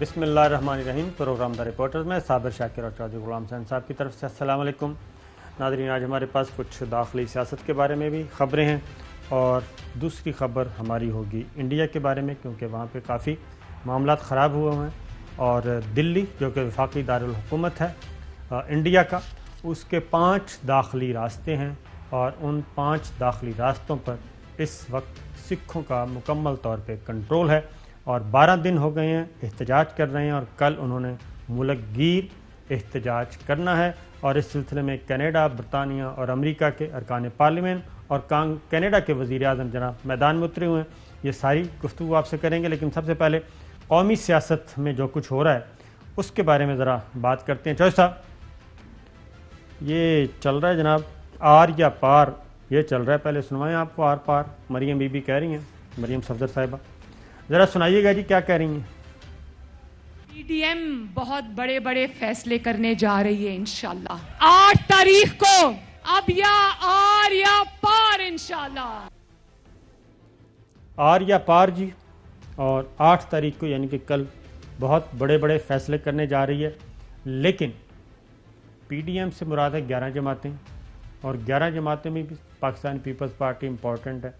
بسم اللہ الرحمن الرحیم۔ پروگرام دا رپورٹر میں صابر شاکر اور چودھری غلام حسین صاحب کی طرف سے السلام علیکم ناظرین۔ آج ہمارے پاس کچھ داخلی سیاست کے بارے میں بھی خبریں ہیں اور دوسری خبر ہماری ہوگی انڈیا کے بارے میں، کیونکہ وہاں پہ کافی معاملات خراب ہوئے ہیں اور دلی جو کہ وفاقی دارالحکومت ہے انڈیا کا، اس کے 5 داخلی راستے ہیں اور ان 5 داخلی راستوں پر اس وقت سکھوں کا مکمل طور پہ کنٹرول ہے اور 12 دن ہو گئے ہیں احتجاج کر رہے ہیں اور کل انہوں نے ملک گیر احتجاج کرنا ہے اور اس سلسلے میں کینیڈا، برطانیہ اور امریکہ کے ارکان پارلیمنٹ اور کینیڈا کے وزیر اعظم جناب میدان میں اترے ہوئے ہیں۔ یہ ساری گفتگو آپ سے کریں گے، لیکن سب سے پہلے قومی سیاست میں جو کچھ ہو رہا ہے اس کے بارے میں ذرا بات کرتے ہیں۔ چوہدری صاحب، یہ چل رہا ہے جناب آر یا پار، یہ چل رہا ہے، پہلے سنوائیں آپ کو آر پار۔ مریم بی بی کہہ رہی ہیں، مریم صفدر صاحبہ، ذرا سنائیے گا جی کیا کہہ رہی ہیں؟ پی ڈی ایم بہت بڑے بڑے فیصلے کرنے جا رہی ہے انشاءاللہ 8 تاریخ کو، اب یا آر یا پار انشاءاللہ۔ آر یا پار جی، اور 8 تاریخ کو یعنی کہ کل بہت بڑے بڑے فیصلے کرنے جا رہی ہے، لیکن پی ڈی ایم سے مراد ہے 11 جماعتیں اور 11 جماعتیں میں بھی پاکستان پیپلز پارٹی امپورٹنٹ ہے۔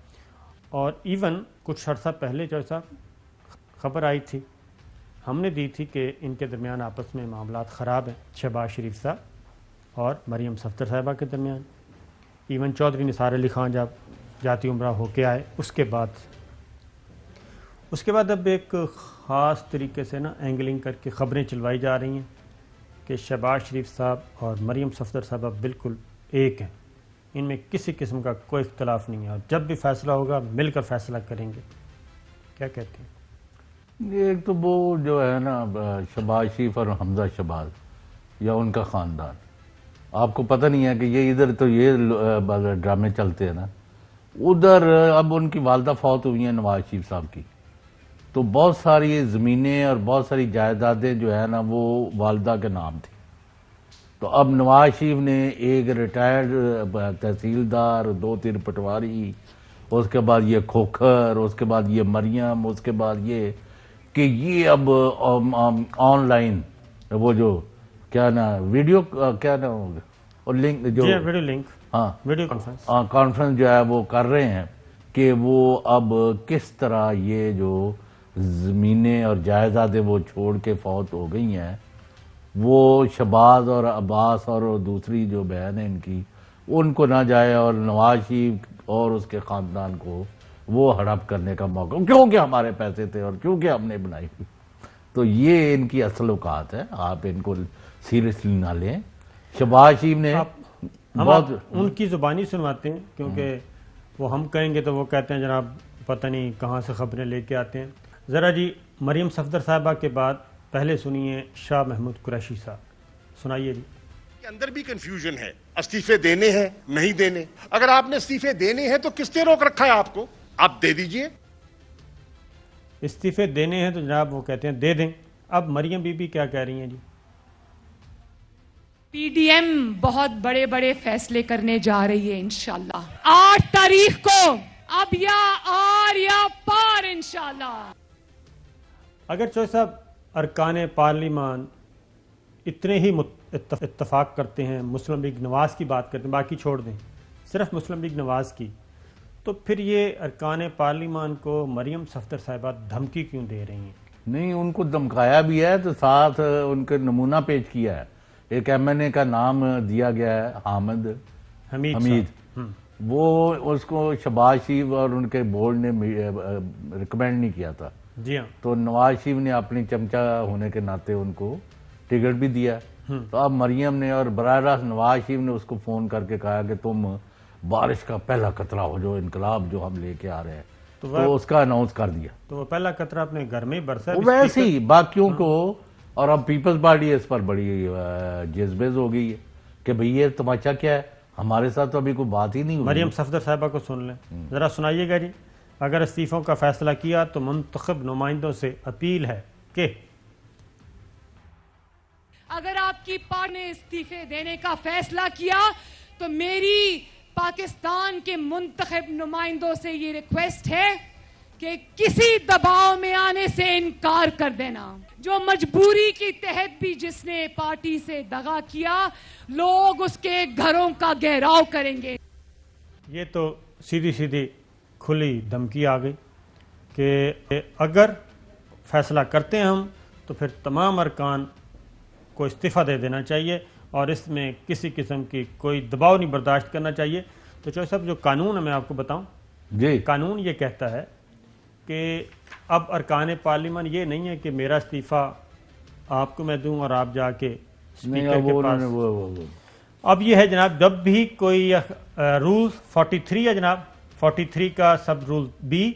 اور ایون کچھ عرصہ پہلے جو صاحب خبر آئی تھی، ہم نے دی تھی کہ ان کے درمیان آپس میں معاملات خراب ہیں، شہباز شریف صاحب اور مریم صفدر صاحبہ کے درمیان۔ ایون چودھری نثار علی خان جب جاتی عمرہ ہو کے آئے، اس کے بعد اب ایک خاص طریقے سے نا اینگلنگ کر کے خبریں چلوائی جا رہی ہیں کہ شہباز شریف صاحب اور مریم صفدر صاحبہ بالکل ایک ہیں، ان میں کسی قسم کا کوئی اختلاف نہیں ہے اور جب بھی فیصلہ ہوگا مل کر فیصلہ کریں گے۔ کیا کہتے ہیں؟ ایک تو وہ جو ہے نا شہباز شریف اور حمزہ شہباز یا ان کا خاندان، آپ کو پتہ نہیں ہے کہ یہ ادھر تو یہ ڈرامے چلتے ہیں نا، ادھر اب ان کی والدہ فوت ہوئی ہیں نواز شریف صاحب کی، تو بہت ساری زمینیں اور بہت ساری جائیدادیں جو ہے نا وہ والدہ کے نام تھی۔ تو اب نواز شریف نے ایک ریٹائرڈ تحصیلدار، 2-3 پٹواری، اس کے بعد یہ کھوکھر، اس کے بعد یہ مریم، اس کے بعد یہ کہ یہ اب آن لائن وہ جو کیا نا ویڈیو کیا نا اور لنک جو ویڈیو لنک، ہاں ویڈیو کانفرنس جو ہے وہ کر رہے ہیں کہ وہ اب کس طرح یہ جو زمینیں اور جائیدادیں وہ چھوڑ کے فوت ہو گئی ہیں، وہ شہباز اور عباس اور دوسری جو بہن ہے ان کی، ان کو نہ جائے اور نواز شریف اور اس کے خاندان کو وہ ہڑپ کرنے کا موقع، کیونکہ ہمارے پیسے تھے اور کیونکہ ہم نے بنائی ہوئی۔ تو یہ ان کی اصل اوقات ہے، آپ ان کو سیریسلی نہ لیں۔ شہباز شریف نے بہت ان کی زبانی سنواتے ہیں، کیونکہ وہ ہم کہیں گے تو وہ کہتے ہیں جناب پتہ نہیں کہاں سے خبریں لے کے آتے ہیں۔ ذرا جی مریم صفدر صاحبہ کے بعد پہلے سنیے شاہ محمود قریشی صاحب، سنائیے جی۔ کے اندر بھی کنفیوژن ہے، استعفے دینے ہیں نہیں دینے۔ اگر آپ نے استعفے دینے ہیں تو کس نے روک رکھا ہے آپ کو؟ آپ دے دیجئے۔ استعفے دینے ہیں تو جناب وہ کہتے ہیں دے دیں۔ اب مریم بی بی کیا کہہ رہی ہیں جی؟ پی ڈی ایم بہت بڑے بڑے فیصلے کرنے جا رہی ہے انشاءاللہ 8 تاریخ کو، اب یا آر یا پار انشاءاللہ۔ اگر چوہدری صاحب ارکان پارلیمان اتنے ہی اتفاق کرتے ہیں، مسلم لیگ نواز کی بات کرتے ہیں، باقی چھوڑ دیں، صرف مسلم لیگ نواز کی، تو پھر یہ ارکان پارلیمان کو مریم صفدر صاحبہ دھمکی کیوں دے رہی ہیں؟ نہیں، ان کو دھمکایا بھی ہے تو ساتھ ان کے نمونہ پیش کیا ہے۔ ایک ایم این اے کا نام دیا گیا ہے حامد حمید، وہ اس کو شہباز شریف اور ان کے بورڈ نے ریکمینڈ نہیں کیا تھا، جی ہاں، تو نواز شریف نے اپنی چمچہ ہونے کے ناطے ان کو ٹکٹ بھی دیا۔ تو اب مریم نے اور براہ راست نواز شریف نے اس کو فون کر کے کہا کہ تم بارش کا پہلا قطرہ ہو جو انقلاب جو ہم لے کے آ رہے ہیں، تو اس کا اناؤنس کر دیا۔ تو وہ پہلا قطرہ اپنے گھر میں برسا ویسے ہی باقیوں کو، اور اب پیپلز پارٹی اس پر بڑی جذبیز ہو گئی ہے کہ بھئی یہ تماچا کیا ہے، ہمارے ساتھ تو ابھی کوئی بات ہی نہیں ہوئی۔ مریم صفدر صاحبہ کو سن لیں، ذرا سنائیے گا جی۔ اگر استعفوں کا فیصلہ کیا تو منتخب نمائندوں سے اپیل ہے کہ اگر آپ کی پارٹی نے استعفے دینے کا فیصلہ کیا تو میری پاکستان کے منتخب نمائندوں سے یہ ریکویسٹ ہے کہ کسی دباؤ میں آنے سے انکار کر دینا۔ جو مجبوری کی تحت بھی جس نے پارٹی سے دغا کیا لوگ اس کے گھروں کا گھیراؤ کریں گے. یہ تو سیدھی سیدھی کھلی دھمکی آ گئی کہ اگر فیصلہ کرتے ہیں ہم تو پھر تمام ارکان کو استعفیٰ دے دینا چاہیے اور اس میں کسی قسم کی کوئی دباؤ نہیں برداشت کرنا چاہیے. تو چوہدری صاحب جو قانون ہے میں آپ کو بتاؤں جی قانون یہ کہتا ہے کہ اب ارکان پارلیمان یہ نہیں ہے کہ میرا استعفیٰ آپ کو میں دوں اور آپ جا کے اسپیکر کے پاس. اب یہ ہے جناب جب بھی کوئی رول 43 ہے جناب 43 کا سب رول بی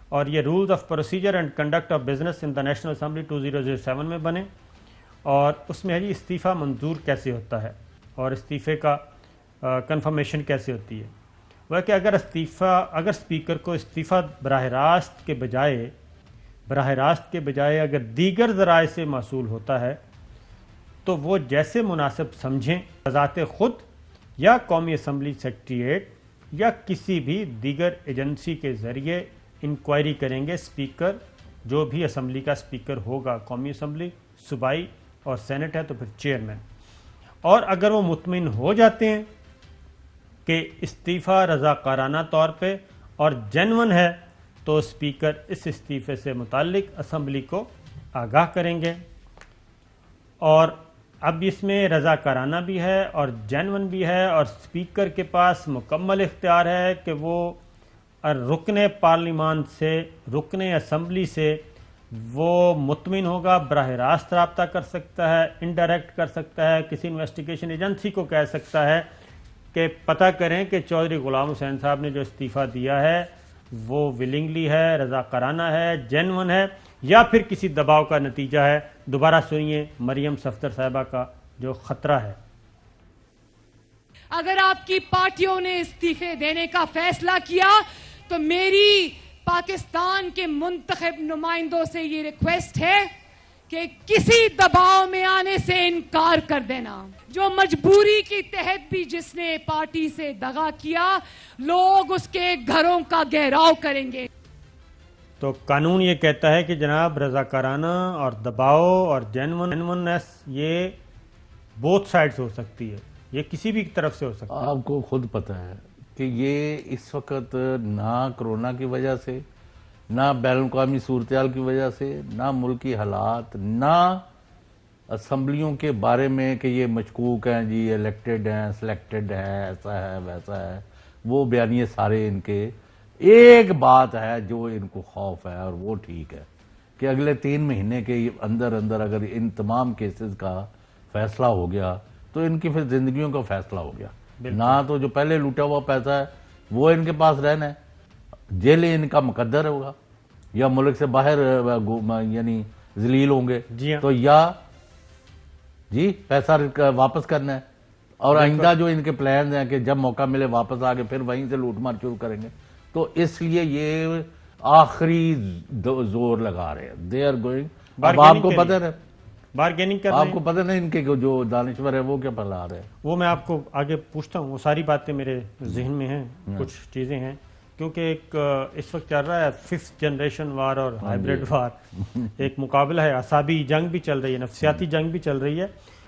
اور یہ rules of procedure and conduct of business in the National Assembly 2007 میں بنے اور اس میں ہے جی استعفیٰ منظور کیسے ہوتا ہے اور استعفے کا کنفرمیشن کیسے ہوتی ہے. وہ کہ اگر اسپیکر کو استعفیٰ براہ راست کے بجائے اگر دیگر ذرائع سے موصول ہوتا ہے تو وہ جیسے مناسب سمجھیں بذات خود یا قومی اسمبلی سیکریٹریٹ یا کسی بھی دیگر ایجنسی کے ذریعے انکوائری کریں گے. اسپیکر جو بھی اسمبلی کا اسپیکر ہوگا قومی اسمبلی صوبائی اور سینٹ ہے تو پھر چیئرمین. اور اگر وہ مطمئن ہو جاتے ہیں کہ استعفیٰ رضاکارانہ طور پہ اور جینون ہے تو اسپیکر اس استعفے سے متعلق اسمبلی کو آگاہ کریں گے. اور اب اس میں رضاکارانہ بھی ہے اور جینون بھی ہے اور اسپیکر کے پاس مکمل اختیار ہے کہ وہ رکن پارلیمان سے رکن اسمبلی سے وہ مطمئن ہوگا براہ راست رابطہ کر سکتا ہے انڈائریکٹ کر سکتا ہے کسی انویسٹیگیشن ایجنسی کو کہہ سکتا ہے کہ پتہ کریں کہ چودھری غلام حسین صاحب نے جو استعفیٰ دیا ہے وہ ولنگلی ہے رضاکارانہ ہے جینون ہے یا پھر کسی دباؤ کا نتیجہ ہے. دوبارہ سنیے مریم صفدر صاحبہ کا جو خطرہ ہے. اگر آپ کی پارٹیوں نے استعفے دینے کا فیصلہ کیا تو میری پاکستان کے منتخب نمائندوں سے یہ ریکویسٹ ہے کہ کسی دباؤ میں آنے سے انکار کر دینا. جو مجبوری کی تحت بھی جس نے پارٹی سے دغا کیا لوگ اس کے گھروں کا گھیراؤ کریں گے. تو قانون یہ کہتا ہے کہ جناب رضاکارانہ اور دباؤ اور جینوننس یہ بوتھ سائڈز ہو سکتی ہے یہ کسی بھی طرف سے ہو سکتا ہے. آپ کو خود پتہ ہے کہ یہ اس وقت نہ کرونا کی وجہ سے نہ بین الاقوامی صورتحال کی وجہ سے نہ ملکی حالات نہ اسمبلیوں کے بارے میں کہ یہ مشکوک ہیں جی الیکٹڈ ہیں سلیکٹڈ ہے ایسا ہے ویسا ہے وہ بیانیے سارے ان کے ایک بات ہے جو ان کو خوف ہے اور وہ ٹھیک ہے کہ اگلے 3 مہینے کے اندر اگر ان تمام کیسز کا فیصلہ ہو گیا تو ان کی پھر زندگیوں کا فیصلہ ہو گیا. نہ تو جو پہلے لوٹا ہوا پیسہ ہے وہ ان کے پاس رہنا ہے جیل ان کا مقدر ہوگا یا ملک سے باہر یعنی ذلیل ہوں گے تو یا جی پیسہ واپس کرنا ہے اور آئندہ جو ان کے پلانز ہیں کہ جب موقع ملے واپس آگے پھر وہیں سے لوٹ مار شروع کریں گے. تو اس لیے یہ آخری زور لگا رہے ہیں دے آر گوئنگ. اب آپ کو پتہ ہے بارگیننگ کر رہے ہیں. آپ کو پتہ نہیں ان کے جو دانشور ہے وہ کیا پلا رہے ہیں وہ میں آپ کو آگے پوچھتا ہوں. وہ ساری باتیں میرے ذہن میں ہیں کچھ چیزیں ہیں کیونکہ ایک اس وقت چل رہا ہے 5th جنریشن وار اور ہائبریڈ وار. ایک مقابلہ ہے اعصابی جنگ بھی چل رہی ہے نفسیاتی جنگ بھی چل رہی ہے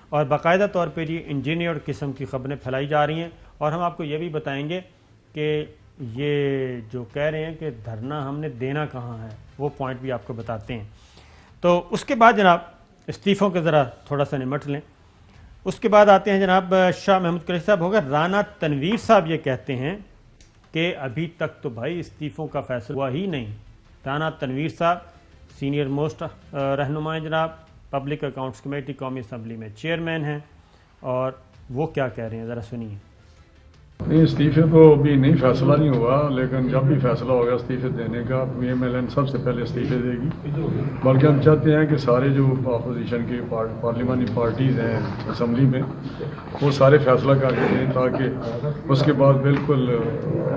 اور باقاعدہ طور پہ یہ انجینئر قسم کی خبریں پھیلائی جا رہی ہیں. اور ہم آپ کو یہ بھی بتائیں گے کہ یہ جو کہہ رہے ہیں کہ دھرنا ہم نے دینا کہاں ہے وہ پوائنٹ بھی آپ کو بتاتے ہیں. تو اس کے بعد جناب استعفوں کے ذرا تھوڑا سا نمٹ لیں. اس کے بعد آتے ہیں جناب شاہ محمود قریشی صاحب ہوگا. رانا تنویر صاحب یہ کہتے ہیں کہ ابھی تک تو بھائی استعفوں کا فیصلہ ہوا ہی نہیں. رانا تنویر صاحب سینئر موسٹ رہنما ہیں جناب پبلک اکاؤنٹس کمیٹی قومی اسمبلی میں چیئرمین ہیں اور وہ کیا کہہ رہے ہیں ذرا سنیے. نہیں استعفے تو ابھی نہیں فیصلہ نہیں ہوا لیکن جب بھی فیصلہ ہوگا استعفے دینے کا پی ایم ایل این سب سے پہلے استعفے دے گی. بلکہ ہم چاہتے ہیں کہ سارے جو اپوزیشن کی پارلیمانی پارٹیز ہیں اسمبلی میں وہ سارے فیصلہ کر کے دیں تاکہ اس کے بعد بالکل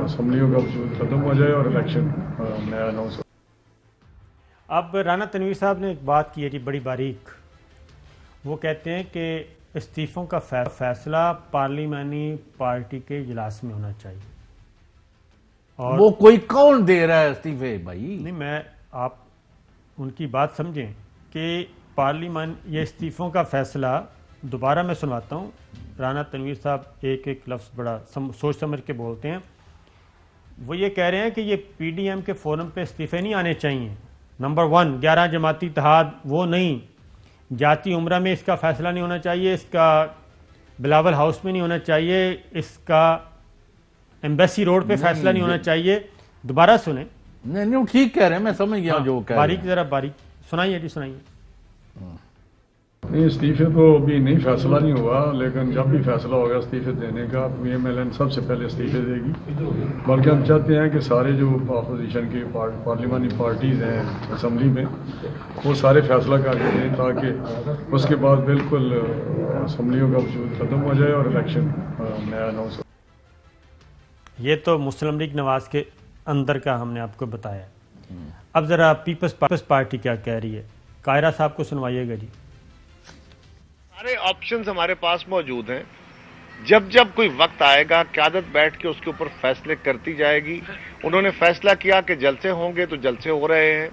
اسمبلیوں کا وجود ختم ہو جائے اور الیکشن نیا اناؤنس ہو. اب رانا تنویر صاحب نے ایک بات کی ہے جی بڑی باریک. وہ کہتے ہیں کہ استعفوں کا فیصلہ پارلیمانی پارٹی کے اجلاس میں ہونا چاہیے. اور وہ کوئی کون دے رہا ہے استعفے بھائی؟ نہیں میں آپ ان کی بات سمجھیں کہ پارلیمان یہ استعفوں کا فیصلہ دوبارہ میں سنواتا ہوں. رانا تنویر صاحب ایک ایک لفظ بڑا سوچ سمجھ کے بولتے ہیں. وہ یہ کہہ رہے ہیں کہ یہ پی ڈی ایم کے فورم پہ استعفے نہیں آنے چاہیے. نمبر 1 11 جماعتی اتحاد وہ نہیں, جاتی عمرہ میں اس کا فیصلہ نہیں ہونا چاہیے, اس کا بلاول ہاؤس میں نہیں ہونا چاہیے, اس کا ایمبیسی روڈ پہ فیصلہ نہیں ہونا چاہیے. دوبارہ سنیں. نہیں ٹھیک کہہ رہے ہیں, میں سمجھ گیا جو کہہ رہے ہیں. باریک ذرا باریک سنائیے جی, سنائیے. نہیں, استعفے تو ابھی نہیں فیصلہ نہیں ہوا, لیکن جب بھی فیصلہ ہوگا استعفے دینے کا پی ایم ایل این سب سے پہلے استعفے دے گی. بلکہ ہم چاہتے ہیں کہ سارے جو اپوزیشن کی پارلیمانی پارٹیز ہیں اسمبلی میں وہ سارے فیصلہ کر کے دیں تاکہ اس کے بعد بالکل اسمبلیوں کا وجود ختم ہو جائے اور الیکشن نیا اناؤنس ہو. یہ تو مسلم لیگ نواز کے اندر کا ہم نے آپ کو بتایا. اب ذرا پیپلز پارٹی کیا کہہ رہی ہے, قاہرہ صاحب کو سنوائیے گا جی. سارے آپشنز ہمارے پاس موجود ہیں. جب جب کوئی وقت آئے گا قیادت بیٹھ کے اس کے اوپر فیصلے کرتی جائے گی. انہوں نے فیصلہ کیا کہ جلسے ہوں گے تو جلسے ہو رہے ہیں.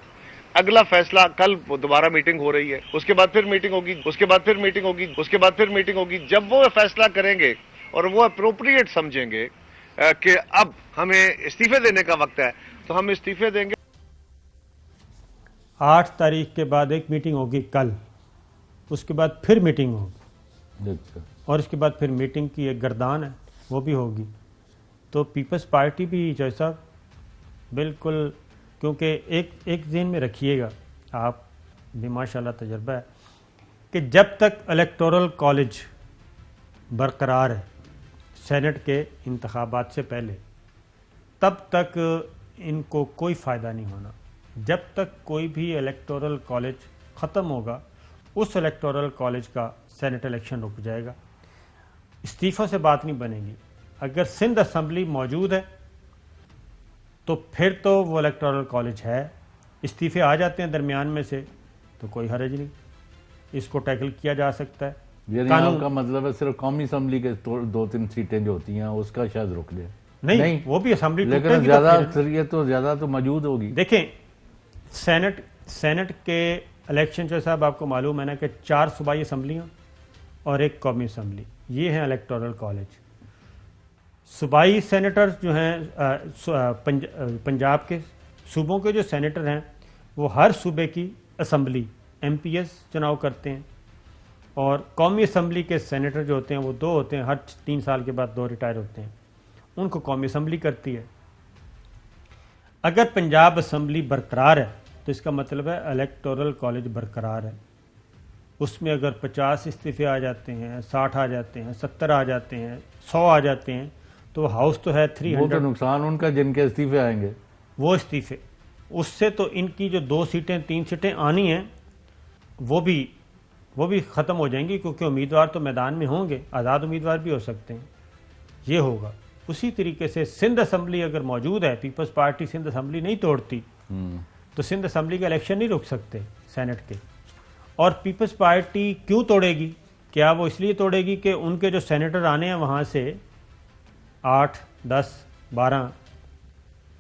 اگلا فیصلہ کل دوبارہ میٹنگ ہو رہی ہے, اس کے بعد پھر میٹنگ ہوگی, اس کے بعد پھر میٹنگ ہوگی, اس کے بعد پھر میٹنگ ہوگی. جب وہ فیصلہ کریں گے اور وہ اپروپریٹ سمجھیں گے کہ اب ہمیں استعفے دینے کا وقت ہے تو ہم استعفے دیں گے. 8 تاریخ کے بعد ایک میٹنگ ہوگی کل, اس کے بعد پھر میٹنگ ہوگی, اور اس کے بعد پھر میٹنگ کی ایک گردان ہے وہ بھی ہوگی. تو پیپلز پارٹی بھی جیسا بالکل, کیونکہ ایک ذہن میں رکھیے گا, آپ بھی ماشاءاللہ تجربہ ہے کہ جب تک الیکٹورل کالج برقرار ہے سینٹ کے انتخابات سے پہلے, تب تک ان کو کوئی فائدہ نہیں ہونا. جب تک کوئی بھی الیکٹورل کالج ختم ہوگا اس الیکٹورل کالج کا سینٹ الیکشن رک جائے گا. استعفوں سے بات نہیں بنے گی. اگر سندھ اسمبلی موجود ہے تو پھر تو وہ الیکٹورل کالج ہے, استعفے آ جاتے ہیں درمیان میں سے تو کوئی حرج نہیں, اس کو ٹیکل کیا جا سکتا ہے. یعنی آپ کا مطلب ہے صرف قومی اسمبلی کے 2-3 سیٹیں جو ہوتی ہیں اس کا شاید رک جائے. نہیں, وہ بھی اسمبلی لیکن زیادہ اکثریت تو زیادہ تو موجود ہوگی. دیکھیں سینٹ کے الیکشن جو صاحب آپ کو معلوم ہے نا کہ 4 صوبائی اسمبلیاں اور 1 قومی اسمبلی, یہ ہیں الیکٹورل کالج. صوبائی سینیٹر جو ہیں پنجاب کے صوبوں کے جو سینیٹر ہیں وہ ہر صوبے کی اسمبلی ایم پی ایس چناؤ کرتے ہیں, اور قومی اسمبلی کے سینیٹر جو ہوتے ہیں وہ 2 ہوتے ہیں, ہر 3 سال کے بعد 2 ریٹائر ہوتے ہیں, ان کو قومی اسمبلی کرتی ہے. اگر پنجاب اسمبلی برقرار ہے تو اس کا مطلب ہے الیکٹورل کالج برقرار ہے. اس میں اگر 50 استعفے آ جاتے ہیں, 60 آ جاتے ہیں, 70 آ جاتے ہیں, 100 آ جاتے ہیں تو ہاؤس تو ہے 300. وہ تو نقصان ان کا جن کے استعفے آئیں گے, وہ استعفے, اس سے تو ان کی جو 2 سیٹیں 3 سیٹیں آنی ہیں وہ بھی ختم ہو جائیں گی, کیونکہ امیدوار تو میدان میں ہوں گے, آزاد امیدوار بھی ہو سکتے ہیں. یہ ہوگا. اسی طریقے سے سندھ اسمبلی اگر موجود ہے, پیپلز پارٹی سندھ اسمبلی نہیں توڑتی تو سندھ اسمبلی کا الیکشن نہیں روک سکتے سینٹ کے. اور پیپلز پارٹی کیوں توڑے گی؟ کیا وہ اس لیے توڑے گی کہ ان کے جو سینیٹر آنے ہیں وہاں سے 8, 10, 12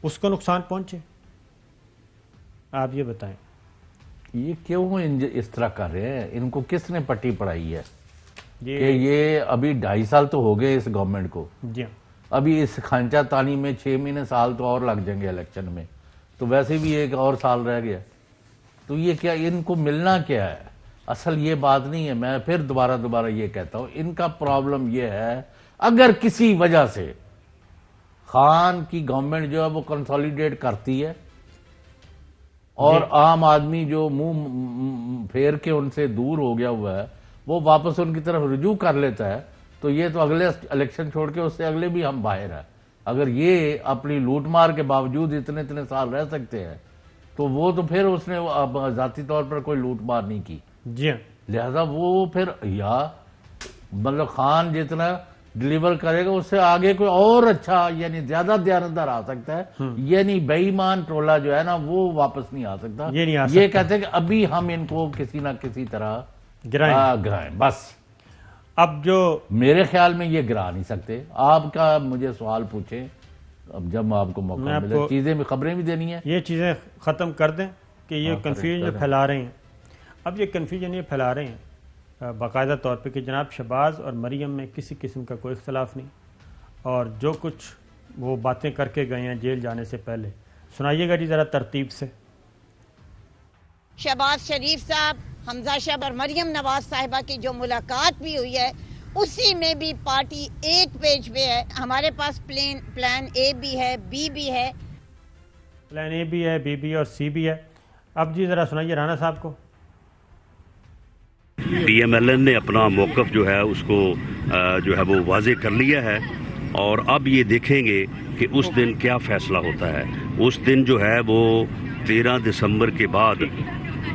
اس کو نقصان پہنچے؟ آپ یہ بتائیں. یہ کیوں اس طرح کر رہے ہیں؟ ان کو کس نے پٹی پڑھائی ہے کہ یہ ابھی 2.5 سال تو ہو گئے اس گورنمنٹ کو, جی ہاں, ابھی اس خانچہ تانی میں 6 مہینے سال تو اور لگ جائیں گے الیکشن میں, تو ویسے بھی 1 اور سال رہ گیا. تو یہ کیا ان کو ملنا کیا ہے؟ اصل یہ بات نہیں ہے. میں پھر دوبارہ یہ کہتا ہوں, ان کا پرابلم یہ ہے اگر کسی وجہ سے خان کی گورنمنٹ جو ہے وہ کنسولیڈیٹ کرتی ہے اور عام آدمی جو منہ پھیر کے ان سے دور ہو گیا ہوا ہے وہ واپس ان کی طرف رجوع کر لیتا ہے, تو یہ تو اگلے الیکشن چھوڑ کے اس سے اگلے بھی ہم باہر ہیں. اگر یہ اپنی لوٹ مار کے باوجود اتنے سال رہ سکتے ہیں تو وہ تو پھر اس نے ذاتی طور پر کوئی لوٹ مار نہیں کی. جی ہاں, لہذا وہ پھر یا مطلب خان جتنا ڈیلیور کرے گا اس سے آگے کوئی اور اچھا یعنی زیادہ دیانتدار آ سکتا ہے, یعنی بے ایمان ٹولہ جو ہے نا وہ واپس نہیں آ سکتا. یہ کہتے ہیں کہ ابھی ہم ان کو کسی نہ کسی طرح گرائیں بس. اب جو میرے خیال میں یہ گرا نہیں سکتے. آپ کا مجھے سوال پوچھیں, اب جب آپ کو موقع ملے چیزیں بھی خبریں بھی دینی ہیں, یہ چیزیں ختم کر دیں کہ یہ کنفیوژن جو پھیلا رہے ہیں. اب یہ کنفیوژن یہ پھیلا رہے ہیں باقاعدہ طور پہ کہ جناب شہباز اور مریم میں کسی قسم کا کوئی اختلاف نہیں، اور جو کچھ وہ باتیں کر کے گئے ہیں جیل جانے سے پہلے، سنائیے گا جی ذرا ترتیب سے۔ شہباز شریف صاحب، حمزہ شاہ اور مریم نواز صاحبہ کی جو ملاقات بھی ہوئی ہے اسی میں بھی پارٹی ایک پیج پہ ہے. ہمارے پاس پلان اے بھی ہے، بی بھی ہے. پلان اے بھی ہے، بی بھی ہے اور سی بھی ہے. اب جی ذرا سنائیے رانا صاحب کو. پی ایم ایل این نے اپنا موقف جو ہے اس کو جو ہے وہ واضح کر لیا ہے، اور اب یہ دیکھیں گے کہ اس دن کیا فیصلہ ہوتا ہے. اس دن جو ہے وہ 13 دسمبر کے بعد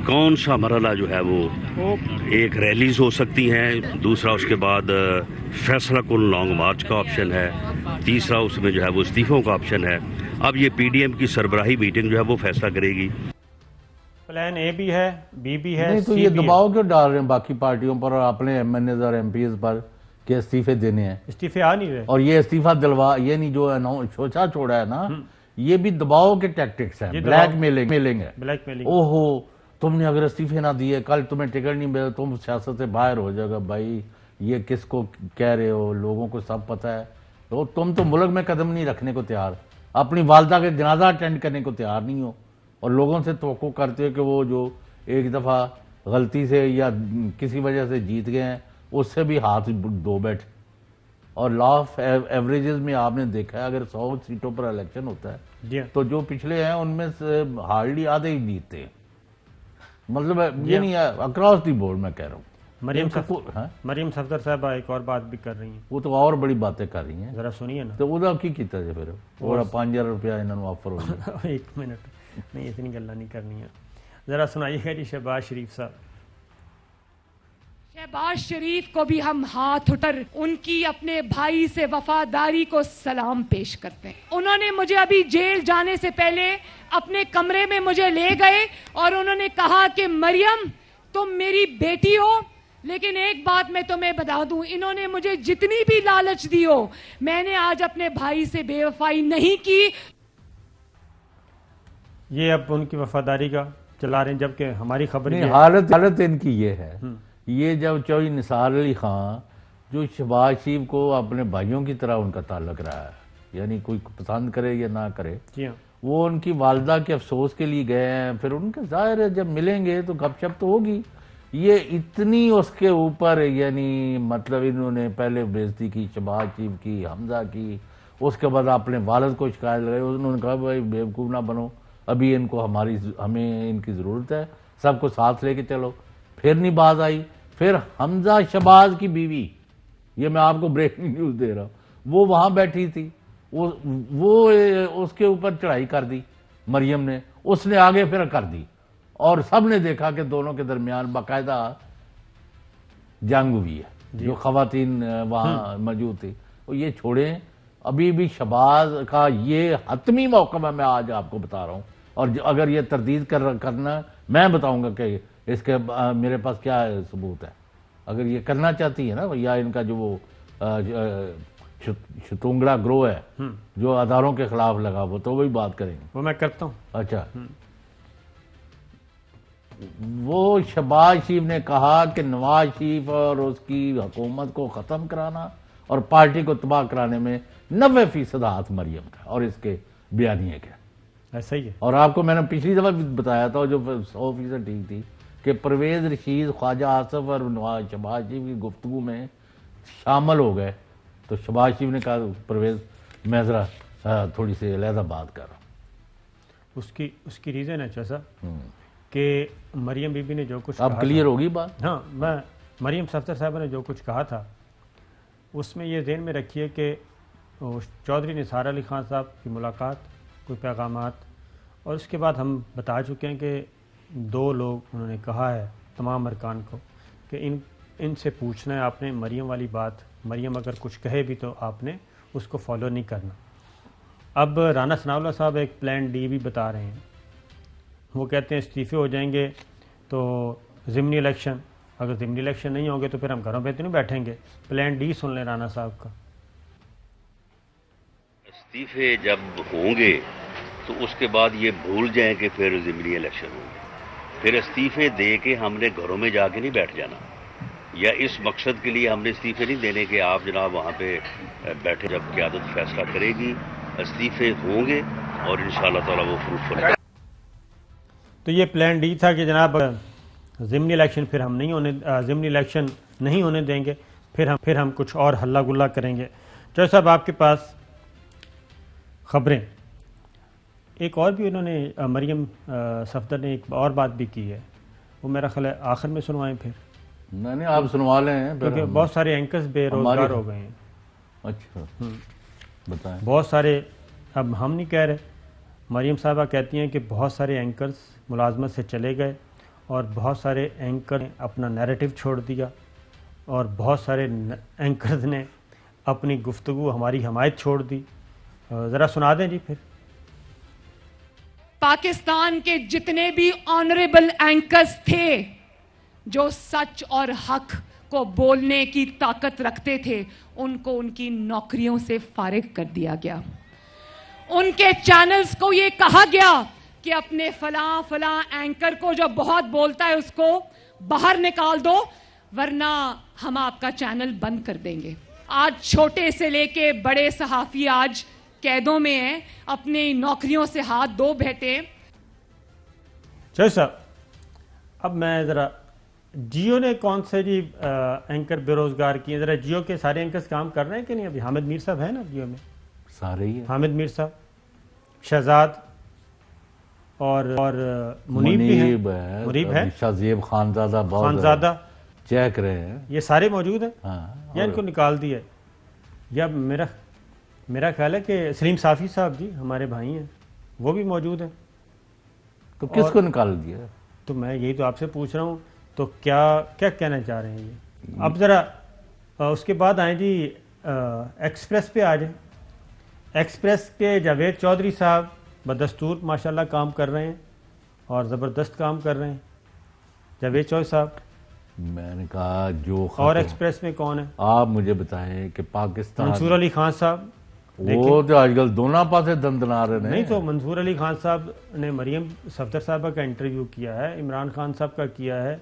کون سا مرحلہ جو ہے وہ ایک ریلیز ہو سکتی ہیں، دوسرا اس کے بعد فیصلہ کن لانگ مارچ کا آپشن ہے، تیسرا اس میں جو ہے وہ استعفوں کا آپشن ہے. اب یہ پی ڈی ایم کی سربراہی میٹنگ جو ہے وہ فیصلہ کرے گی. پلان اے بھی ہے، بی بھی ہے، نہیں تو یہ دباؤ کیوں ڈال رہے ہیں باقی پارٹیوں پر اور اپنے ایم این ایز اور ایم پیز پر کہ استعفے دینے ہیں؟ استعفے آ نہیں رہے، اور یہ استعفیٰ دلوا یہ نہیں جو سوچا چھوڑا ہے نا، یہ بھی دباؤ کے ٹیکٹکس ہیں، بلیک میلنگ ہے. Black mailing. اوہو تم نے اگر استعفے نہ دیے کل تمہیں ٹکٹ نہیں ملے تم سیاست سے باہر ہو جائے گا. بھائی یہ کس کو کہہ رہے ہو؟ لوگوں کو سب پتہ ہے. تو تم تو ملک میں قدم نہیں رکھنے کو تیار، اپنی والدہ کے جنازہ اٹینڈ کرنے کو تیار نہیں ہو، اور لوگوں سے توقع کرتے ہو کہ وہ جو ایک دفعہ غلطی سے یا کسی وجہ سے جیت گئے ہیں اس سے بھی ہاتھ دھو بیٹھے. اور لا آف ایوریجز میں آپ نے دیکھا ہے اگر 100 سیٹوں پر الیکشن ہوتا ہے تو جو پچھلے ہیں ان میں سے ہارڈلی آدھے ہی جیتتے ہیں. مطلب یہ نہیں ہے اکراس دی بورڈ میں کہہ رہا ہوں. مریم صفدر صاحب ایک اور بات بھی کر رہی ہیں، وہ تو اور بڑی باتیں کر رہی ہیں، ذرا سنیے نا. تو وہ کی کیتا جائے پھر اور 5000 روپیہ انہوں نے آفر ہو گیا. ایک منٹ نہیں، اتنی گلا نہیں کرنی ہے. ذرا سنائیے گا جی شہباز شریف صاحب. شہباز شریف کو بھی ہم ہاتھ اٹھر ان کی اپنے بھائی سے وفاداری کو سلام پیش کرتے ہیں. انہوں نے مجھے ابھی جیل جانے سے پہلے اپنے کمرے میں مجھے لے گئے اور انہوں نے کہا کہ مریم تم میری بیٹی ہو، لیکن ایک بات میں تمہیں بتا دوں، انہوں نے مجھے جتنی بھی لالچ دی ہو میں نے آج اپنے بھائی سے بے وفائی نہیں کی. یہ اب ان کی وفاداری کا چلا رہے ہیں، جبکہ ہماری خبر حالت ان کی یہ ہے. یہ جب چوہی نثار علی خان جو شہباز شریف کو اپنے بھائیوں کی طرح ان کا تعلق رہا ہے، یعنی کوئی پسند کرے یا نہ کرے، وہ ان کی والدہ کے افسوس کے لیے گئے ہیں. پھر ان کا ظاہر ہے جب ملیں گے تو گپ شپ تو ہوگی. یہ اتنی اس کے اوپر یعنی مطلب انہوں نے پہلے بےزتی کی شہباز شریف کی، حمزہ کی، اس کے بعد اپنے والد کو شکایت لگائی. انہوں نے کہا بھائی بیوقوف نہ بنو، ابھی ان کو ہمیں ان کی ضرورت ہے، سب کو ساتھ لے کے چلو. پھر نہیں باز آئی. پھر حمزہ شہباز کی بیوی، یہ میں آپ کو بریکنگ نیوز دے رہا ہوں، وہ وہاں بیٹھی تھی، وہ اس کے اوپر چڑھائی کر دی مریم نے، اس نے آگے پھر کر دی، اور سب نے دیکھا کہ دونوں کے درمیان باقاعدہ جنگ ہوئی ہے. جو خواتین وہاں موجود تھی وہ یہ چھوڑیں. ابھی بھی شہباز کا یہ حتمی موقع میں آج آپ کو بتا رہا ہوں، اور اگر یہ تردید کرنا میں بتاؤں گا کہ اس کے میرے پاس کیا ثبوت ہے. اگر یہ کرنا چاہتی ہے نا یا ان کا جو وہ شتونگڑا گروہ ہے جو اداروں کے خلاف لگا وہ تو وہی بات کریں گے. وہ میں کرتا ہوں. اچھا وہ شہباز شریف نے کہا کہ نواز شریف اور اس کی حکومت کو ختم کرانا اور پارٹی کو تباہ کرانے میں 90% ہاتھ مریم کا اور اس کے بیانیے کا. ایسا ہی ہے. اور آپ کو میں نے پچھلی دفعہ بھی بتایا تھا جو 100% ٹھیک تھی کہ پرویز رشید، خواجہ آصف اور شہباز شریف کی گفتگو میں شامل ہو گئے. تو شہباز شریف نے کہا پرویز میں ذرا تھوڑی سی علیحدہ بات کر رہا ہوں. اس کی ریزن ہے چیسا کہ مریم بی بی نے جو کچھ اب کلیئر ہوگی بات. ہاں میں مریم صفدر صاحبہ نے جو کچھ کہا تھا اس میں یہ ذہن میں رکھیے کہ چودھری نثار علی خان صاحب کی ملاقات، کوئی پیغامات، اور اس کے بعد ہم بتا چکے ہیں کہ 2 لوگ انہوں نے کہا ہے تمام ارکان کو کہ ان سے پوچھنا ہے آپ نے مریم والی بات. مریم اگر کچھ کہے بھی تو آپ نے اس کو فالو نہیں کرنا. اب رانا ثناء اللہ صاحب ایک پلان ڈی بھی بتا رہے ہیں. وہ کہتے ہیں استعفے ہو جائیں گے تو ضمنی الیکشن، اگر ضمنی الیکشن نہیں ہوں گے تو پھر ہم گھروں پہ تو نہیں بیٹھیں گے. پلان ڈی سن لیں رانا صاحب کا. استعفے جب ہوں گے تو اس کے بعد یہ بھول جائیں کہ پھر ضمنی الیکشن ہوں گے. پھر استعفے دے کے ہم نے گھروں میں جا کے نہیں بیٹھ جانا، یا اس مقصد کے لیے ہم نے استعفے نہیں دینے کہ آپ جناب وہاں پہ بیٹھے، جب قیادت فیصلہ کرے گی استعفے ہوں گے اور انشاءاللہ تعالیٰ وہ فروٹفل ہے۔ تو یہ پلان ڈی تھا کہ جناب ضمنی الیکشن پھر ہم ضمنی الیکشن نہیں ہونے دیں گے، پھر ہم کچھ اور ہلہ گلہ کریں گے۔ چوہے صاحب آپ کے پاس خبریں ایک اور بھی انہوں نے مریم صفدر نے ایک اور بات بھی کی ہے، وہ میرا خیال ہے آخر میں سنوائیں پھر؟ نہیں آپ سنوا لیں، کیونکہ بہت سارے اینکرز بے روزگار ہو گئے ہیں۔ اچھا بتائیں۔ بہت سارے، اب ہم نہیں کہہ رہے، مریم صاحبہ کہتی ہیں کہ بہت سارے اینکرز ملازمت سے چلے گئے اور بہت سارے اینکر نے اپنا نیریٹو چھوڑ دیا اور بہت سارے اینکرز نے اپنی گفتگو ہماری حمایت چھوڑ دی۔ ذرا سنا دیں جی پھر۔ پاکستان کے جتنے بھی آنریبل اینکرز تھے جو سچ اور حق کو بولنے کی طاقت رکھتے تھے، ان کو ان کی نوکریوں سے فارغ کر دیا گیا۔ ان کے چینلز کو یہ کہا گیا کہ اپنے فلاں اینکر کو جو بہت بولتا ہے اس کو باہر نکال دو ورنہ ہم آپ کا چینل بند کر دیں گے۔ آج چھوٹے سے لے کے بڑے صحافی آج قیدوں میں ہیں، اپنی نوکریوں سے ہاتھ دھو بیٹھے۔ چوہے صاحب اب میں ذرا جیو نے کون سے جی اینکر بے روزگار کیے؟ ذرا جیو کے سارے اینکرز کام کر رہے ہیں کہ نہیں؟ ابھی حامد میر صاحب ہے نا جیو میں، سارے ہی ہیں۔ حامد میر صاحب، شہزاد اور منیب بھی ہیں، منیب ہے، شاہزیب خانزادہ خانزادہ چیک رہے ہیں، یہ سارے موجود ہیں ہاں۔ یا ان کو نکال دیا؟ یا میرا خیال ہے کہ سلیم صافی صاحب جی ہمارے بھائی ہیں، وہ بھی موجود ہیں۔ تو کس کو نکال دیا؟ تو میں یہی تو آپ سے پوچھ رہا ہوں، تو کیا کہنا چاہ رہے ہیں یہ؟ اب ذرا اس کے بعد آئیں جی ایکسپریس پہ آ جائیں۔ ایکسپریس کے جاوید چودھری صاحب بدستور ماشاءاللہ کام کر رہے ہیں اور زبردست کام کر رہے ہیں جاوید چودھری صاحب۔ میں نے کہا جو اور ایکسپریس میں کون ہے؟ آپ مجھے بتائیں کہ پاکستان منصور علی خان صاحب، وہ تو آج کل دونوں پاسے دندنا رہے ہیں۔ نہیں تو منصور علی خان صاحب نے مریم صفدر صاحبہ کا انٹرویو کیا ہے، عمران خان صاحب کا کیا ہے،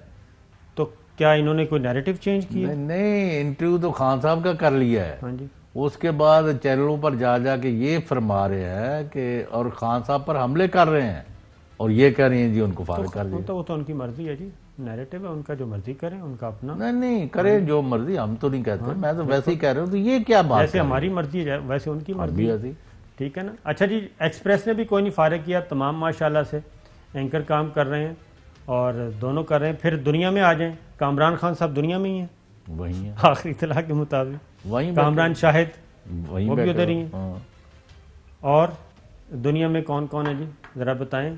تو کیا انہوں نے کوئی نیریٹو چینج کیا؟ نہیں، انٹرویو تو خان صاحب کا کر لیا ہے، ہاں جی۔ اس کے بعد چینلوں پر جا کے یہ فرما رہے ہیں کہ اور خان صاحب پر حملے کر رہے ہیں اور یہ کہہ رہے ہیں جی ان کو فارغ کر دیا۔ تو وہ تو ان کی مرضی ہے جی، نیریٹو ہے ان کا، جو مرضی کریں ان کا اپنا۔ نہیں کریں جو مرضی، ہم تو نہیں کہتے، میں تو ویسے ہی کہہ رہا ہوں۔ تو یہ کیا بات ہے؟ جیسے ہماری مرضی ہے ویسے ان کی مرضی ہے، ٹھیک ہے نا؟ اچھا جی، ایکسپریس نے بھی کوئی نہیں فارغ کیا، تمام ماشاءاللہ سے اینکر کام کر رہے ہیں اور دونوں کر رہے ہیں۔ پھر دنیا میں آ جائیں، کامران خان صاحب دنیا میں ہی ہیں وہی ہیں، آخری اطلاع کے مطابق، وہیں کامران شاہد وہیں وہ بھی ادھر ہی ہیں۔ ہاں۔ اور دنیا میں کون کون ہے جی ذرا بتائیں؟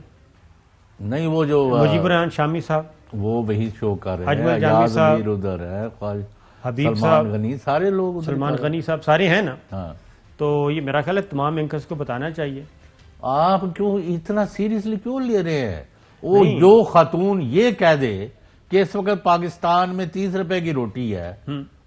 نہیں وہ جو مجیب الرحمان شامی صاحب، وہ وہی شو کر رہے اجمل ہیں، جامی ایاز صاحب، امیر ادھر ہے، حبیب سلمان صاحب، غنی، سارے لوگ ادھر سلمان کر رہے غنی صاحب، سارے ہیں نا؟ ہاں۔ تو یہ میرا خیال ہے تمام اینکرز کو بتانا چاہیے۔ آپ کیوں اتنا سیریسلی کیوں لے رہے ہیں؟ وہ جو خاتون یہ کہہ دے کہ اس وقت پاکستان میں 30 روپے کی روٹی ہے،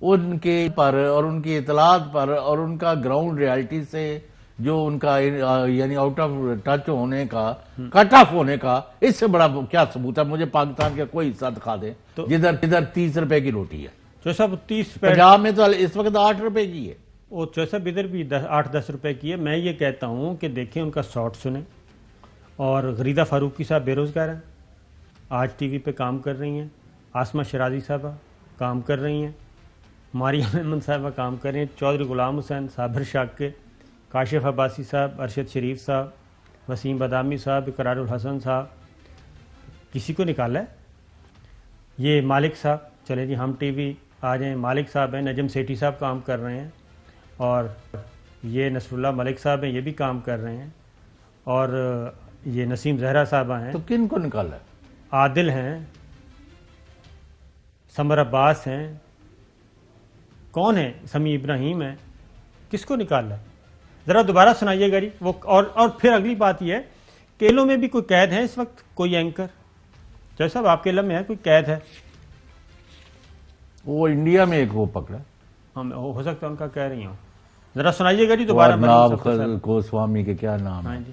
ان کے پر اور ان کی اطلاعات پر اور ان کا گراؤنڈ ریالٹی سے جو ان کا یعنی آؤٹ آف ٹچ ہونے کا، کٹ آف ہونے کا، اس سے بڑا کیا ثبوت ہے؟ مجھے پاکستان کا کوئی حصہ دکھا دے جدھر 30 روپے کی روٹی ہے۔ جو سب 30 پنجاب میں تو اس وقت 8 روپے کی ہے، وہ صاحب ادھر بھی 8-10 روپے کی ہے۔ میں یہ کہتا ہوں کہ دیکھیں ان کا شارٹ سنیں۔ اور غریدہ فاروقی صاحب بے روزگار ہیں، آج ٹی وی پہ کام کر رہی ہیں، آسمہ شرازی صاحبہ کام کر رہی ہیں، مریم احمد صاحبہ کام کر رہی ہیں، چودھری غلام حسین، صابر شاکر، کاشف عباسی صاحب، ارشد شریف صاحب، وسیم بادامی صاحب، اقرار الحسن صاحب، کسی کو نکالا ہے؟ یہ مالک صاحب، چلے جی ہم ٹی وی آ جائیں، مالک صاحب ہیں، نجم سیٹھی صاحب کام کر رہے ہیں، اور یہ نصر اللہ ملک صاحب ہیں، یہ بھی کام کر رہے ہیں، اور یہ نسیم زہرا صاحبہ ہیں۔ تو کن کو نکالا ہے؟ عادل ہیں، سمر عباس ہیں، کون ہیں؟ سمیع ابراہیم ہیں، کس کو نکالا ہے؟ ذرا دوبارہ سنائیے گا جی وہ۔ اور پھر اگلی بات یہ ہے کہ علم میں بھی کوئی قید ہے اس وقت؟ کوئی اینکر جیسا صاحب آپ کے علم میں ہے کوئی قید ہے؟ وہ انڈیا میں ایک وہ پکڑا، ہو سکتا ہے ان کا کہہ رہی ہوں، ذرا سنائیے گا جی دوبارہ۔ گوسوامی کے کیا نام ہاں ہے؟ جی۔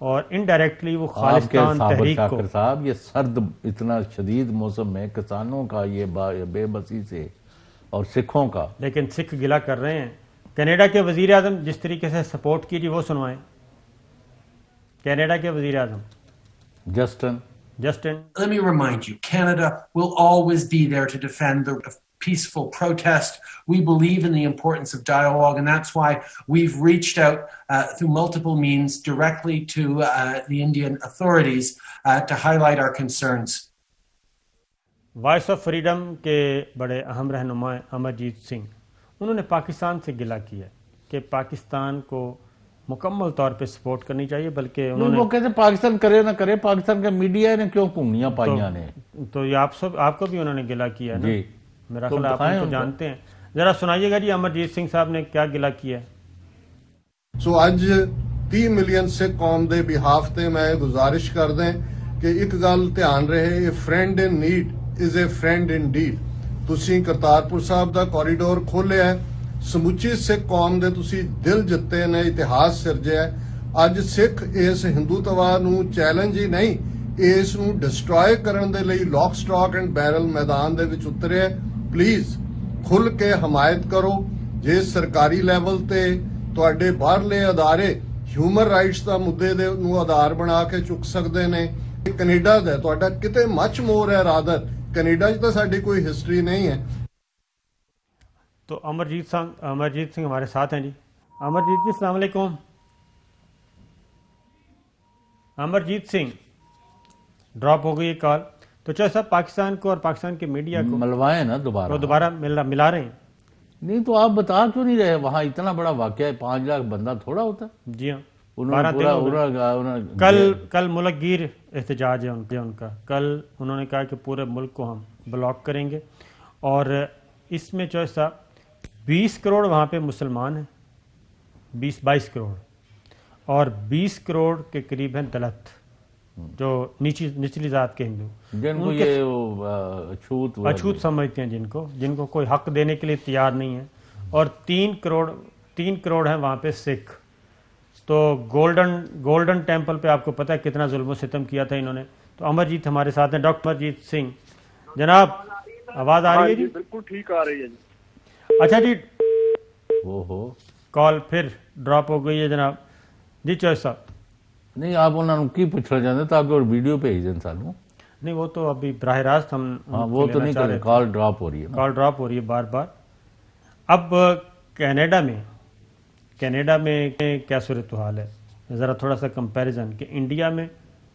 اور انڈائریکٹلی وہ آپ کے خالصتان صابر تحریک کو شاکر صاحب، یہ سرد اتنا شدید موسم میں کسانوں کا یہ بے بسی سے اور سکھوں کا، لیکن سکھ گلا کر رہے ہیں. کینیڈا کے وزیر اعظم جس طریقے سے سپورٹ کی جی وہ سنوائیں. کینیڈا کے وزیر اعظم Justin Let me remind you, Canada will always be there to defend the peaceful protest. We believe in the importance of dialogue, and that's why we've reached out through multiple means directly to the Indian authorities to highlight our concerns. Voice of freedom کے بڑے اہم رہنما امرجیت سنگھ، انہوں نے پاکستان سے گلہ کیا کہ پاکستان کو مکمل طور پہ سپورٹ کرنی چاہیے، بلکہ انہوں نے وہ کہتے ہیں پاکستان کرے نہ کرے، پاکستان کا میڈیا نے کیوں پونیاں پائیاں نے. تو یہ آپ کو بھی انہوں نے گلہ کیا ہے نا. جی میرا خیال آپ ان کو جانتے ہیں. ذرا سنائیے گا جی امرجیت سنگھ صاحب نے کیا گلہ کیا ہے. سو اج 30 ملین سکھ قوم دے بہاف تے میں گزارش کر دیں کہ ایک گل دھیان رہے، a friend in need is a friend indeed. تسی کرتارپور صاحب دا کوریڈور کھولیا ہے، سموچی سکھ قوم دے تسی دل جتے نے، اتہاس سرجیا ہے. اج سکھ اس ہندوتوا نو چیلنج ہی نہیں، اس نو ڈسٹرائے کرن دے لئی لاک سٹاک اینڈ بیرل میدان دے وچ اترے. پلیز کھل کے حمایت کرو. جے سرکاری لیول تے تواڈے باہرلے ادارے ہیومن رائٹس دا مدے دے نو آدھار بنا کے چک سکدے نے. کینیڈا دا تواڈا کتے مچ مور ہے رادر، کینیڈا چ تو ساڈی کوئی ہسٹری نہیں ہے. تو امرجیت سنگھ ہمارے ساتھ ہیں جی. امرجیت جی السلام علیکم. امرجیت سنگھ ڈراپ ہو گئی کال. تو چاہے صاحب پاکستان کو اور پاکستان کے میڈیا کو ملوائیں نا دوبارہ ملا رہے ہیں. نہیں تو آپ بتا کیوں نہیں رہے؟ وہاں اتنا بڑا واقعہ ہے، 5 لاکھ بندہ تھوڑا ہوتا. جی ہاں، کل ملک گیر احتجاج ہے ان کا. کل انہوں نے کہا کہ پورے ملک کو ہم بلاک کریں گے، اور اس میں چوائس صاحب 20 کروڑ وہاں پہ مسلمان ہیں، 22 کروڑ، اور 20 کروڑ کے قریب ہیں دلت، جو نچلی ذات کے ہندو، جن کو یہ اچھوت سمجھتے ہیں، جن کو کوئی حق دینے کے لیے تیار نہیں ہے. اور 3 کروڑ ہیں وہاں پہ سکھ. تو گولڈن ٹیمپل پہ آپ کو پتہ ہے کتنا ظلم و ستم کیا تھا انہوں نے. تو امرجیت ہمارے ساتھ ہیں، ڈاکٹر امرجیت سنگھ. جناب آواز آ رہی ہے جی؟ بالکل ٹھیک آ رہی ہے جی. اچھا جی، کال پھر ڈراپ ہو گئی ہے جناب. جی چوائس صاحب. نہیں آپ انہوں نے کی پوچھنا چاہتے تو آپ کو ویڈیو بھیج دیں سانوں. نہیں وہ تو ابھی براہ راست ہم وہ تو نہیں کریں، کال ڈراپ ہو رہی ہے بار بار. اب کینیڈا میں کیا صورتحال ہے؟ ذرا تھوڑا سا کمپیریزن کہ انڈیا میں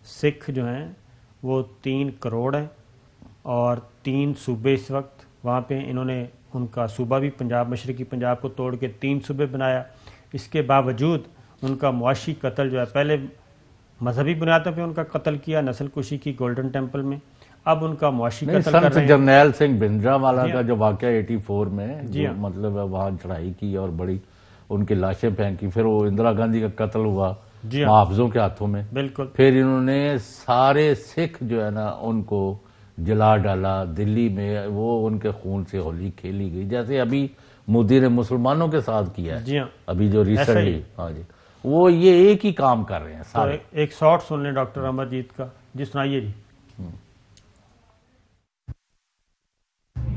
سکھ جو ہیں وہ 3 کروڑ ہیں، اور 3 صوبے اس وقت وہاں پہ انہوں نے ان کا صوبہ بھی پنجاب، مشرقی پنجاب کو توڑ کے 3 صوبے بنایا. اس کے باوجود ان کا معاشی قتل جو ہے، پہلے مذہبی بنیادوں پہ ان کا قتل کیا، نسل کشی کی گولڈن ٹیمپل میں، اب ان کا معاشی قتل کر رہے ہیں. جرنیل سنگھ بھنجرا والا کا جو واقعہ 84 میں مطلب وہاں چڑھائی کی اور بڑی ان کی لاشیں پھینکی، پھر وہ اندرا گاندھی کا قتل ہوا محافظوں کے ہاتھوں میں. بالکل. پھر انہوں نے سارے سکھ جو ہے نا ان کو جلا ڈالا دلی میں، وہ ان کے خون سے ہولی کھیلی گئی، جیسے ابھی مودی نے مسلمانوں کے ساتھ کیا ہے. جی ہاں، ابھی جو ریسنٹلی. ہاں جی، وہ یہ ایک ہی کام کر رہے ہیں سارے. ایک شارٹ سن لیں ڈاکٹر امرجیت کا. جی سنائیے جی.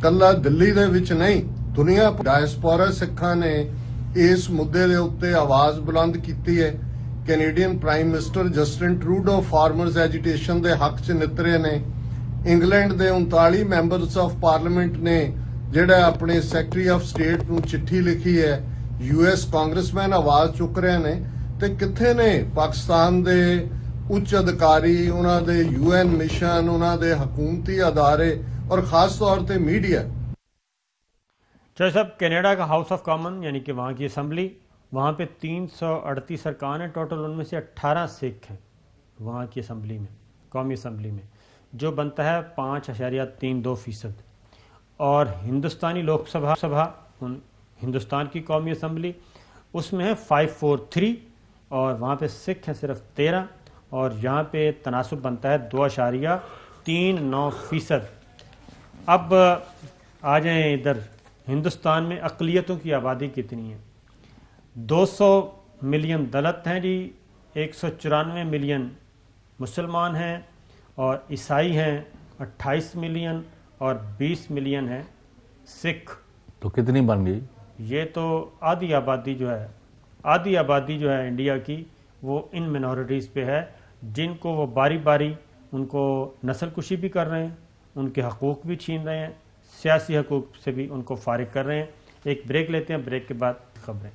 کلا دلی دے وچ نہیں، دنیا ڈائسپورا سکھاں نے اس مدے دے اوتے آواز بلند کیتی ہے. Canadian prime minister Justin Trudeau farmers agitation دے حق چ نترے نے. انگلینڈ دے 39 ممبرز آف پارلیمنٹ نے جڑا اپنے سیکرٹری آف سٹیٹ نو چٹھی لکھی ہے. US کانگریس مین آواز چک رہے نے. تے کتھے نے پاکستان دے اچ ادھکاری، انہاں دے UN مشن، انہاں دے حکومتی ادارے اور خاص طور تے میڈیا؟ چاہے صاحب کینیڈا کا ہاؤس آف کامن یعنی کہ وہاں کی اسمبلی، وہاں پہ 338 ارکان ہیں ٹوٹل، ان میں سے 18 سکھ ہیں وہاں کی اسمبلی میں، قومی اسمبلی میں، جو بنتا ہے 5.32%. اور ہندوستانی لوک سبھا ہندوستان کی قومی اسمبلی، اس میں ہے 543، اور وہاں پہ سکھ ہیں صرف 13، اور یہاں پہ تناسب بنتا ہے 2.39%. اب آ جائیں ادھر ہندوستان میں اقلیتوں کی آبادی کتنی ہے؟ 200 ملین دلت ہیں جی، 194 ملین مسلمان ہیں اور عیسائی ہیں 28 ملین اور 20 ملین ہیں سکھ. تو کتنی بن گئی؟ یہ تو آدھی آبادی جو ہے انڈیا کی وہ ان منورٹیز پہ ہے، جن کو وہ باری باری ان کو نسل کشی بھی کر رہے ہیں، ان کے حقوق بھی چھین رہے ہیں، سیاسی حقوق سے بھی ان کو فارغ کر رہے ہیں. ایک بریک لیتے ہیں، بریک کے بعد خبریں.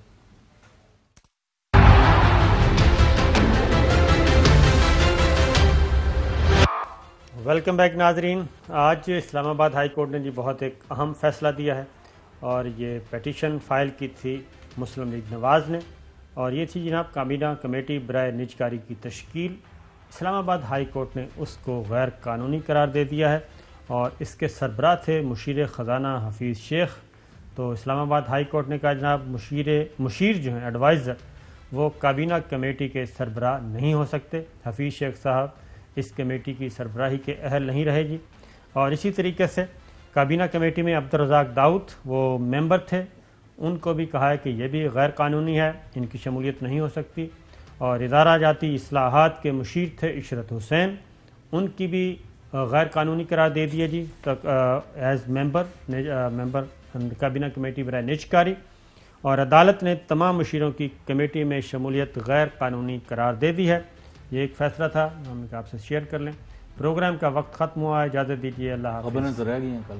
ویلکم بیک ناظرین. آج اسلام آباد ہائی کورٹ نے جی بہت ایک اہم فیصلہ دیا ہے، اور یہ پیٹیشن فائل کی تھی مسلم لیگ نواز نے، اور یہ تھی جناب کابینہ کمیٹی برائے نجکاری کی تشکیل. اسلام آباد ہائی کورٹ نے اس کو غیر قانونی قرار دے دیا ہے، اور اس کے سربراہ تھے مشیر خزانہ حفیظ شیخ. تو اسلام آباد ہائی کورٹ نے کہا جناب مشیر جو ہیں ایڈوائزر، وہ کابینہ کمیٹی کے سربراہ نہیں ہو سکتے. حفیظ شیخ صاحب اس کمیٹی کی سربراہی کے اہل نہیں رہے گی. اور اسی طریقے سے کابینہ کمیٹی میں عبدالرزاق داؤد وہ ممبر تھے، ان کو بھی کہا ہے کہ یہ بھی غیر قانونی ہے، ان کی شمولیت نہیں ہو سکتی. اور ادارہ جاتی اصلاحات کے مشیر تھے عشرت حسین، ان کی بھی غیر قانونی قرار دے دیے جی ایز ممبر کابینہ کمیٹی برائے نجکاری. اور عدالت نے تمام مشیروں کی کمیٹی میں شمولیت غیر قانونی قرار دے دی ہے. یہ ایک فیصلہ تھا، ہم آپ سے شیئر کر لیں. پروگرام کا وقت ختم ہوا ہے، اجازت دیجیے، اللہ حافظ. خبریں تو رہ گئی ہیں کل